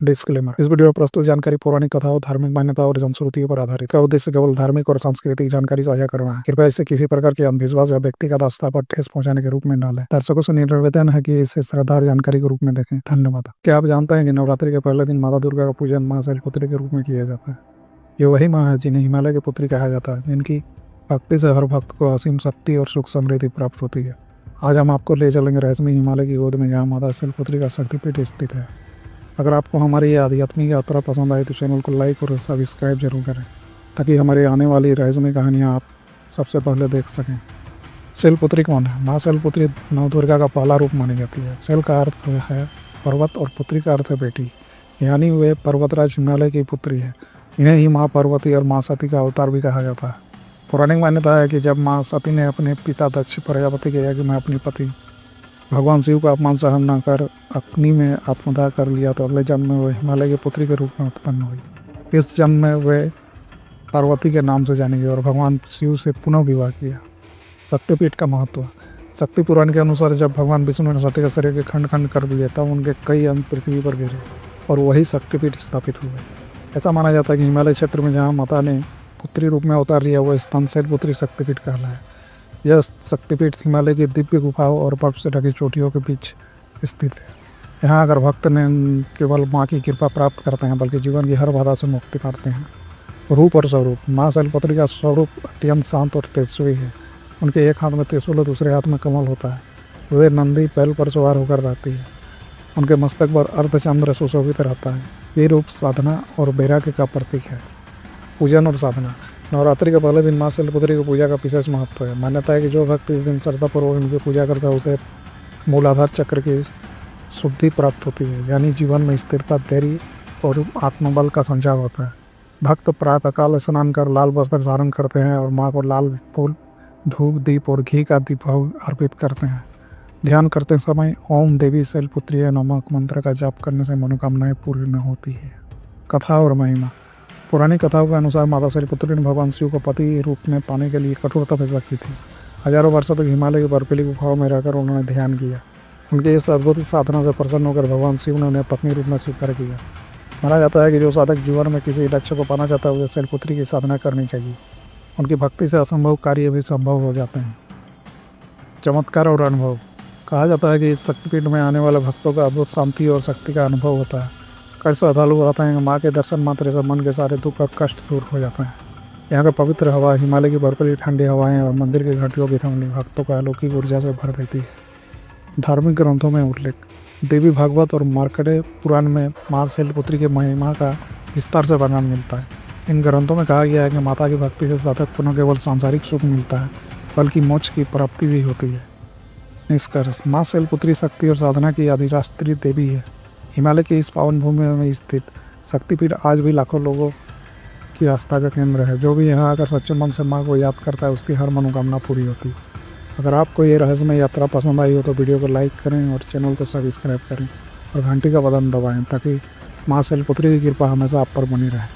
Disclaimer. इस video में प्रस्तुत जानकारी पौराणिक कथाओं, धार्मिक मान्यताओं और जनश्रुतियों पर आधारित है। उद्देश्य केवल धार्मिक और सांस्कृतिक जानकारी साझा करना है। कृपया इसे किसी प्रकार के अंधविश्वास या व्यक्तिगत आस्था पर ठेस पहुंचाने के रूप में न लें। दर्शकों से निवेदन है कि इसे श्रद्धा और जानकारी के रूप में देखें। धन्यवाद। क्या आप जानते हैं कि नवरात्रि के पहले दिन माता दुर्गा का पूजन मां शैलपुत्री के रूप में किया जाता है? ये वही मां है जिन्हें हिमालय की पुत्री कहा जाता है, जिनकी भक्ति से हर भक्त को असीम शक्ति और सुख समृद्धि प्राप्त होती है। आज हम आपको ले चलेंगे रहस्यमय हिमालय की गोद में, जहाँ माता शैलपुत्री का शक्तिपीठ स्थित है। अगर आपको हमारी ये आध्यात्मिक यात्रा पसंद आई तो चैनल को लाइक और सब्सक्राइब जरूर करें, ताकि हमारी आने वाली रहस्यमय कहानियाँ आप सबसे पहले देख सकें। शैलपुत्री कौन है? माँ शैलपुत्री नवदुर्गा का पहला रूप मानी जाती है। शैल का अर्थ है पर्वत और पुत्री का अर्थ है बेटी, यानी वे पर्वतराज हिमालय की पुत्री है। इन्हें ही माँ पार्वती और माँ सती का अवतार भी कहा जाता है। पौराणिक मान्यता है कि जब माँ सती ने अपने पिता दक्ष प्रजापति के यज्ञ में अपनी पति भगवान शिव का अपमान सहन न कर अग्नि में आत्मदाह कर लिया, तो अगले जन्म में वे हिमालय की पुत्री के रूप में उत्पन्न हुई। इस जन्म में वे पार्वती के नाम से जानी गई और भगवान शिव से पुनः विवाह किया। शक्तिपीठ का महत्व। शक्ति पुराण के अनुसार जब भगवान विष्णु ने सती के शरीर के खंड खंड कर दिए, तब उनके कई अंग पृथ्वी पर गिरे और वही शक्तिपीठ स्थापित हुए। ऐसा माना जाता है कि हिमालय क्षेत्र में जहाँ माता ने पुत्री रूप में अवतार लिया, वह स्थान शैलपुत्री शक्तिपीठ कहलाया। यह शक्तिपीठ हिमालय की दिव्य गुफाओं और बर्फ से ढकी चोटियों के बीच स्थित है। यहाँ अगर भक्त ने केवल माँ की कृपा प्राप्त करते हैं, बल्कि जीवन की हर बाधा से मुक्ति पाते हैं। रूप और स्वरूप। माँ शैलपुत्री का स्वरूप अत्यंत शांत और तेजस्वी है। उनके एक हाथ में त्रिशूल और दूसरे हाथ में कमल होता है। वे नंदी बैल पर सवार होकर रहती है। उनके मस्तक पर अर्धचंद्र सुशोभित रहता है। ये रूप साधना और वैराग्य का प्रतीक है। पूजन और साधना। नवरात्रि के पहले दिन माँ शैलपुत्री की पूजा का विशेष महत्व है। मान्यता है कि जो भक्त इस दिन श्रद्धापूर्वक उनकी पूजा करता है, उसे मूलाधार चक्र की शुद्धि प्राप्त होती है, यानी जीवन में स्थिरता, धैर्य और आत्मबल का संचार होता है। भक्त प्रातःकाल स्नान कर लाल वस्त्र धारण करते हैं और माँ को लाल फूल, धूप, दीप और घी का दीप अर्पित करते हैं। ध्यान करते समय ओम देवी शैलपुत्री नमः मंत्र का जाप करने से मनोकामनाएं पूर्ण होती है। कथा और महिमा। पुरानी कथाओं के अनुसार माता शैलपुत्री ने भगवान शिव को पति रूप में पाने के लिए कठोर तपस्या की थी। हजारों वर्षों तक हिमालय की बर्फीली गुफाओं में रहकर उन्होंने ध्यान किया। उनके इस अद्भुत साधना से प्रसन्न होकर भगवान शिव ने उन्हें पत्नी रूप में स्वीकार किया। माना जाता है कि जो साधक जीवन में किसी लक्ष्य को पाना चाहता है, उसे शैलपुत्री की साधना करनी चाहिए। उनकी भक्ति से असंभव कार्य भी संभव हो जाते हैं। चमत्कार और अनुभव। कहा जाता है कि इस शक्तिपीठ में आने वाले भक्तों का अद्भुत शांति और शक्ति का अनुभव होता है। कई श्रद्धालु बताते हैं कि माँ के दर्शन मात्र से मन के सारे दुख और कष्ट दूर हो जाते हैं। यहाँ का पवित्र हवा, हिमालय की बर्फीली ठंडी हवाएं और मंदिर की घंटियों की ध्वनि भक्तों को अलौकिक ऊर्जा से भर देती है। धार्मिक ग्रंथों में उल्लेख। देवी भागवत और मार्कंडेय पुराण में माँ शैलपुत्री के महिमा का विस्तार से वर्णन मिलता है। इन ग्रंथों में कहा गया है कि माता की भक्ति से साधक को न केवल सांसारिक सुख मिलता है, बल्कि मोक्ष की प्राप्ति भी होती है। निष्कर्ष। माँ शैलपुत्री शक्ति और साधना की अधिराष्ट्रीय देवी है। हिमालय की इस पावन भूमि में स्थित शक्तिपीठ आज भी लाखों लोगों की आस्था का केंद्र है। जो भी यहाँ आकर सच्चे मन से माँ को याद करता है, उसकी हर मनोकामना पूरी होती है। अगर आपको ये रहस्यमय यात्रा पसंद आई हो तो वीडियो को लाइक करें और चैनल को सब्सक्राइब करें और घंटी का बटन दबाएं, ताकि माँ शैलपुत्री की कृपा हमेशा आप पर बनी रहे।